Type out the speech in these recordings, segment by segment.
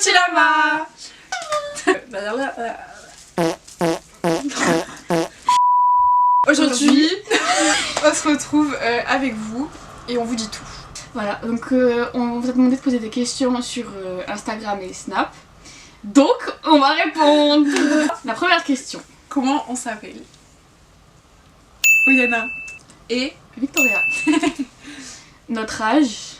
petit lama. Aujourd'hui, on se retrouve avec vous et on vous dit tout. Voilà, donc on vous a demandé de poser des questions sur Instagram et Snap. Donc, on va répondre. La première question. Comment on s'appelle? Oyana et Victoria. Notre âge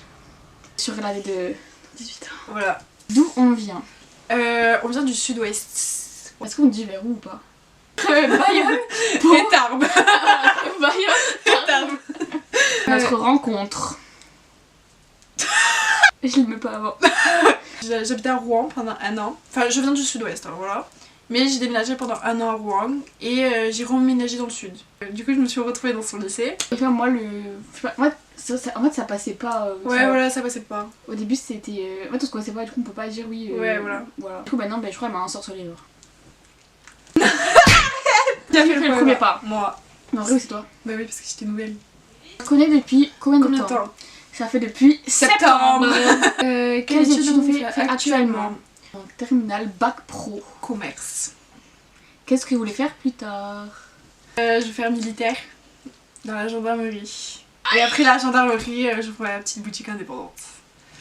sur l'année de 18 ans. voilà. D'où on vient? On vient du sud-ouest. Est-ce qu'on dit vers où ou pas? Bayonne. Et Tarbes. Bayonne. Tarbes. Notre rencontre. Je le mets pas avant. J'habitais à Rouen pendant 1 an. Enfin, je viens du sud-ouest, hein, voilà. Mais j'ai déménagé pendant 1 an à Rouen et j'ai remménagé dans le sud. Du coup, je me suis retrouvée dans son lycée. Enfin, moi, en fait, ça passait pas. Ouais, ça... voilà, ça passait pas. Au début, c'était. En fait, on se connaissait pas, du coup, on peut pas dire oui. Ouais, voilà. Du coup, maintenant, je crois qu'elle m'a ensorcelé. Qui a fait le premier pas? Moi. Mais en vrai, c'est toi. Bah oui, parce que j'étais nouvelle. Tu connais depuis combien de Combien de temps? temps? Ça fait depuis septembre. Quelles études on fait actuellement? En terminale, bac pro. Commerce. Qu'est-ce que vous voulez faire plus tard? Je vais faire militaire dans la gendarmerie. Et après la gendarmerie, je ferai la petite boutique indépendante.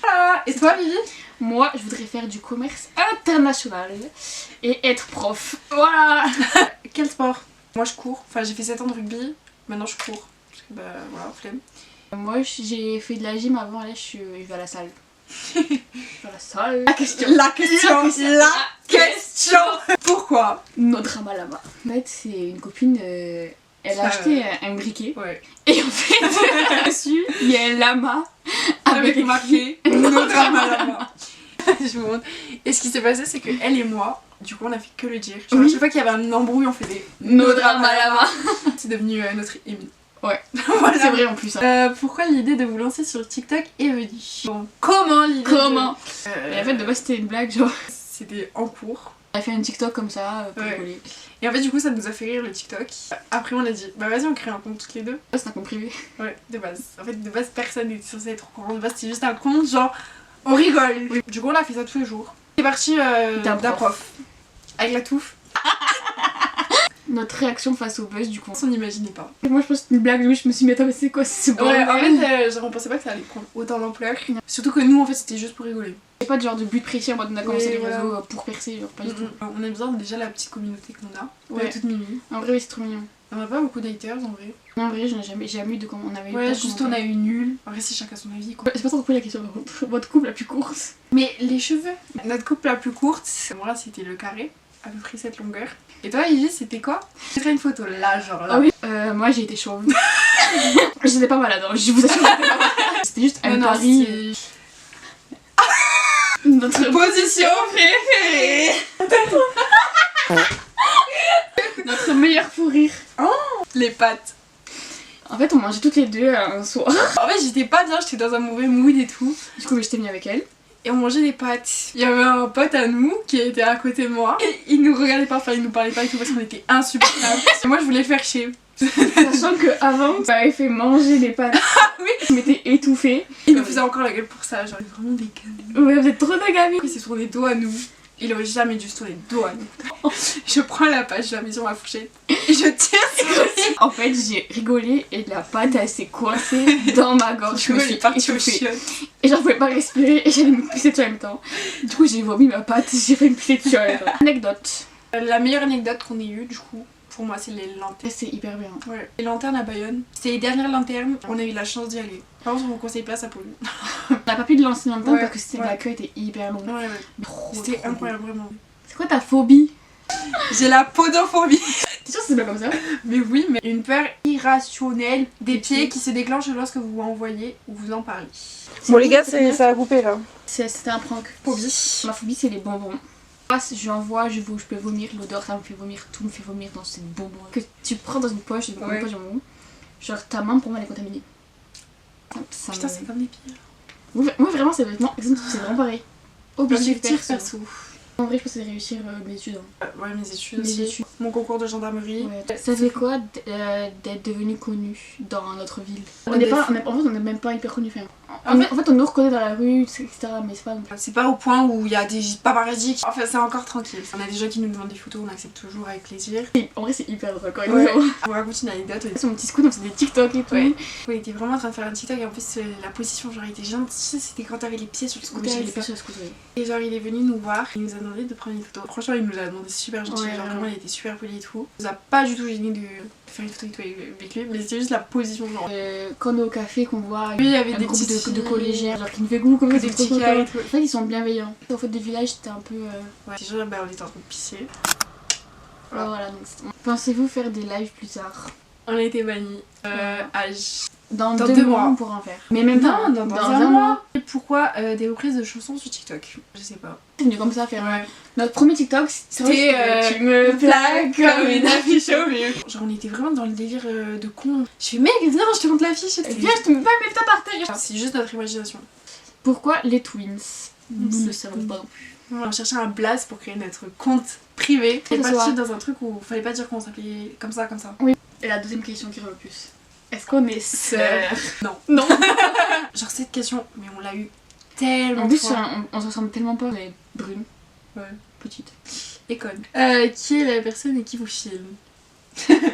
Voilà. Et toi, Vivi? Moi, je voudrais faire du commerce international et être prof. Voilà. Quel sport? Moi, je cours. Enfin, j'ai fait 7 ans de rugby. Maintenant, je cours. Parce que, bah, voilà, flemme. Moi, j'ai fait de la gym avant. Là, je vais à la salle. Je vais à la salle. La question. Pourquoi? Notre drama là-bas. En fait, c'est une copine. Elle a acheté un briquet. Ouais. Et en fait, dessus, il y a un lama Avec marqué nos dramas là-bas. Je vous montre. Et ce qui s'est passé, c'est que elle et moi, du coup, on a fait que le dire. Genre, à chaque fois qu'il y avait un embrouille, on faisait nos dramas là-bas. C'est devenu notre hymne. Ouais. Voilà. C'est vrai en plus. Hein. Pourquoi l'idée de vous lancer sur TikTok est venue? Bon, comment l'idée Comment Et en fait, de base, c'était une blague, genre. C'était en cours. On a fait un TikTok comme ça pour rigoler. Et en fait, du coup, ça nous a fait rire le TikTok. Après, on a dit, bah vas-y, on crée un compte toutes les deux. C'est un compte privé. Ouais, de base. En fait, de base, personne n'était censé être au courant. De base, c'était juste un compte, genre, on rigole. Oui. Du coup, on a fait ça tous les jours. C'est parti d'un prof. Avec la touffe. Notre réaction face au buzz, du coup. On n'imaginait pas. Moi, je pense que c'était une blague, je me suis dit, mais attends, mais c'est quoi ce bordel? Ouais, en fait, genre, on pensait pas que ça allait prendre autant d'ampleur. Surtout que nous, en fait, c'était juste pour rigoler. C'est pas de genre de but précis en mode on a commencé les voilà. réseaux pour percer, genre pas du tout. On aime bien déjà la petite communauté qu'on a. Ouais. Toute mimi. En vrai, oui, c'est trop mignon. On a pas beaucoup d'haters en vrai. En vrai, j'en ai jamais eu de comment on avait eu. Ouais, juste on a eu nul. En vrai, c'est chacun son avis quoi. C'est pas trop compris la question par contre. Votre couple la plus courte? Mais les cheveux. Notre couple la plus courte, moi c'était le carré, à peu près cette longueur. Et toi, Ivy, c'était quoi? Je ferai une photo là, genre là. Ah oui, moi j'ai été chauve. J'étais pas malade, hein. Je vous assure. C'était juste un pari. Notre position préférée. Notre meilleur fou rire. Oh, les pâtes. En fait, on mangeait toutes les deux un soir. En fait, j'étais pas bien, j'étais dans un mauvais mood et tout. Du coup, j'étais venue avec elle. Et on mangeait des pâtes. Il y avait un pote à nous qui était à côté de moi. Et il nous regardait pas, enfin il nous parlait pas et tout parce qu'on était insupportables. Et moi je voulais faire chier. Sachant qu'avant, on m'avait fait manger des pâtes. Ah oui. Je m'étais étouffée. Il nous faisait encore la gueule pour ça, genre vraiment des gamins. Ouais, vous êtes trop de gamins. Il s'est tourné dos à nous. Il aurait jamais dû se tourner dos à nous. Je prends la pâte, je la mets sur ma fourchette et je tire sur lui. En fait, j'ai rigolé et la pâte elle s'est coincée dans ma gorge. Je me suis étouffée. Et j'en pouvais pas respirer et j'allais me pisser dessus en même temps. Du coup, j'ai vomi ma pâte, j'ai fait une pisser dessus en même temps. Anecdote. La meilleure anecdote qu'on ait eue, du coup, pour moi, c'est les lanternes. C'est hyper bien. Ouais. Les lanternes à Bayonne. C'était les dernières lanternes, on a eu la chance d'y aller. Par contre, on ne conseille pas, ça pollue. On n'a pas pu de lancer longtemps Ouais, parce que c'était l'accueil était hyper long. Ouais. C'était Trop incroyable, vraiment. C'est quoi ta phobie? J'ai la podophobie. T'es sûre que c'est pas comme ça? Mais oui, mais une peur irrationnelle des pieds qui se déclenche lorsque vous envoyez ou vous en parlez. Bon les gars, ça a coupé là. C'était un prank. Phobie. Ma phobie c'est les bonbons. J'envoie, je peux vomir, l'odeur ça me fait vomir, tout me fait vomir dans ces bonbons. Que tu prends dans une poche, une poche de bonbons, genre ta main pour moi elle est contaminée. Ça putain, c'est comme les pires. Moi vraiment c'est vraiment pareil. Objectif perso. En vrai je pensais réussir mes études. Hein. Ouais, mes études aussi. Mon concours de gendarmerie. Ouais. Ça fait quoi d'être devenu connu dans notre ville? En fait on est même pas hyper connu. En fait, on nous reconnaît dans la rue, etc. Mais c'est pas non plus. c'est pas au point où il y a des paparazzi. Enfin, c'est encore tranquille. On a des gens qui nous demandent des photos, on accepte toujours avec plaisir. En vrai, c'est hyper drôle quand Ouais. même. On raconte une anecdote. Son petit scout, on faisait des TikTok et tout. Ouais. Il était vraiment en train de faire un TikTok et en plus la position, genre, il était gentil. C'était quand t'avais les pieds sur le Oui, scooter. j'avais il les était- pieds sur le scooter. Et genre, il est venu nous voir, il nous a demandé de prendre une photo. Franchement, il nous l'a demandé super gentil. Ouais, genre, ouais. vraiment, il était super poli et tout. Il nous a pas du tout gêné de faire une photo et tout avec lui, mais c'était juste la position, genre. Quand on est au café, qu'on voit Lui, il y avait un des groupe petits de collégiens, genre qui nous fait goût comme des des petits petits cœurs et contents. tout. En fait, ils sont bienveillants. Au fait, des villages, c'était un peu. Ouais, déjà, bah, on était en train de pisser. Voilà, donc pensez-vous faire des lives plus tard? On a été bannis. Ouais. Dans Dans deux 2 mois. mois, on pourra en faire. Mais même pas, dans un mois. Et pourquoi des reprises de chansons sur TikTok? Je sais pas. C'est venu comme ça faire. Ouais. Notre premier TikTok, C'était Tu me plaques comme une affiche au mur. Genre, on était vraiment dans le délire de con. Je fais, mec, viens, je te montre l'affiche. Et Viens, je te mets pas mes putain par terre. C'est juste notre imagination. Pourquoi les twins? Nous C'est ne savons pas non plus. On cherchait un blaze pour créer notre compte privé. On est Que ce parti soit. dans un truc où fallait pas dire qu'on s'appelait comme ça, comme ça. Et la deuxième question qui revient le plus. Est-ce qu'on est sœurs? Non. Non. Genre, cette question, mais on l'a eu tellement En de plus, fois. on se ressemble tellement pas. Elle est brune. Ouais. Petite. Et conne. Qui est la personne et qui vous filme?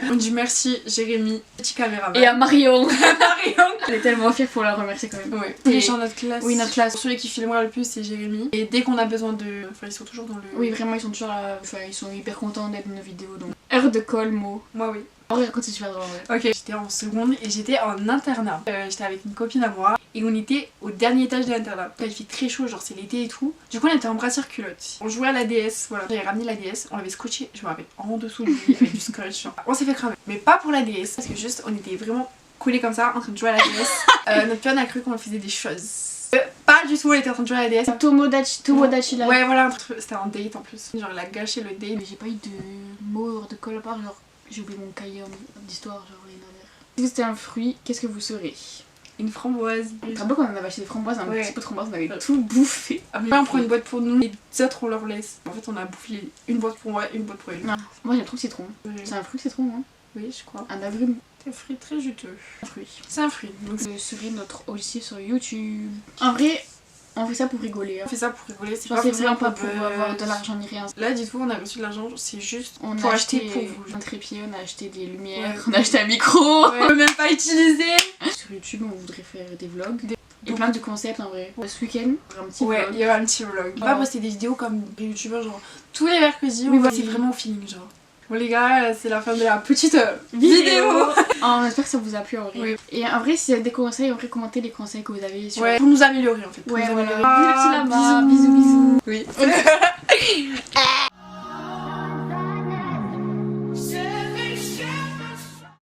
On dit merci, Jérémy, petit caméraman. Et à Marion. Marion. Elle est tellement fière, faut la remercier quand même. Ouais. Et- Les gens de notre classe. Oui, notre classe. Celui qui filmera le plus, c'est Jérémy. Et dès qu'on a besoin de. Enfin, ils sont toujours dans le. Oui, vraiment, ils sont toujours là. Enfin, ils sont hyper contents d'être dans nos vidéos. Donc, heure de colle, mot. Moi, oui. En vrai, raconte, c'est super drôle. Ouais. Ok. J'étais en seconde et j'étais en internat. J'étais avec une copine à moi et on était au dernier étage de l'internat. Il fait très chaud, genre c'est l'été et tout. Du coup, on était en brassière culotte. On jouait à la DS, voilà. J'avais ramené la DS, on l'avait scotché, je me rappelle, en dessous du lit avec du scotch. Genre. On s'est fait cramer. Mais pas pour la DS, parce que juste on était vraiment collés comme ça en train de jouer à la DS. Notre pionne a cru qu'on faisait des choses. Pas du tout, elle était en train de jouer à la DS. Tomodachi là. Ouais, voilà, un truc. C'était un date en plus. Genre, elle a gâché le date. Mais j'ai pas eu de mots de colle à part, genre j'ai oublié mon cahier d'histoire, genre l'année dernière. Si c'était un fruit, qu'est-ce que vous serez? Une framboise. Je me rappelle quand on avait acheté des framboises, un Ouais. petit pot de framboises, on avait tout bouffé. Après, on prend une boîte pour nous, les autres on leur laisse. En fait, on a bouffé une boîte pour moi, une boîte pour elle. Non. Moi j'ai trop de citron. Oui, C'est un fruit citron, hein? je crois. Un agrume. C'est un fruit très juteux. Un fruit. C'est un fruit. Donc, Ce serait notre aussi sur YouTube. En vrai, on fait ça pour rigoler. Hein. on fait ça pour rigoler, c'est Genre, pas c'est forcément vraiment pas pour buzz. avoir de l'argent ni rien. Là, dites-vous, on a reçu de l'argent, c'est juste On pour a acheter acheté pour vous. un trépied, on a acheté des lumières, Ouais. on a acheté un micro. On peut même pas utiliser. Sur YouTube, on voudrait faire des vlogs. Et plein de concepts en vrai. Ce week-end, on fera un petit Ouais, vlog. il y aura un petit vlog. On va Ouais. poster des vidéos comme des youtubeurs, genre tous les mercredis. Oui, On voilà. c'est vraiment au feeling, genre. Bon, les gars, c'est la fin de la petite vidéo. On espère que ça vous a plu en vrai. Oui. Et en vrai, s'il y a des conseils, on pourrait commenter les conseils que vous avez sur. Ouais, pour nous améliorer en fait. Pour Ouais, nous voilà. améliorer. Bisous, bisous. Oui.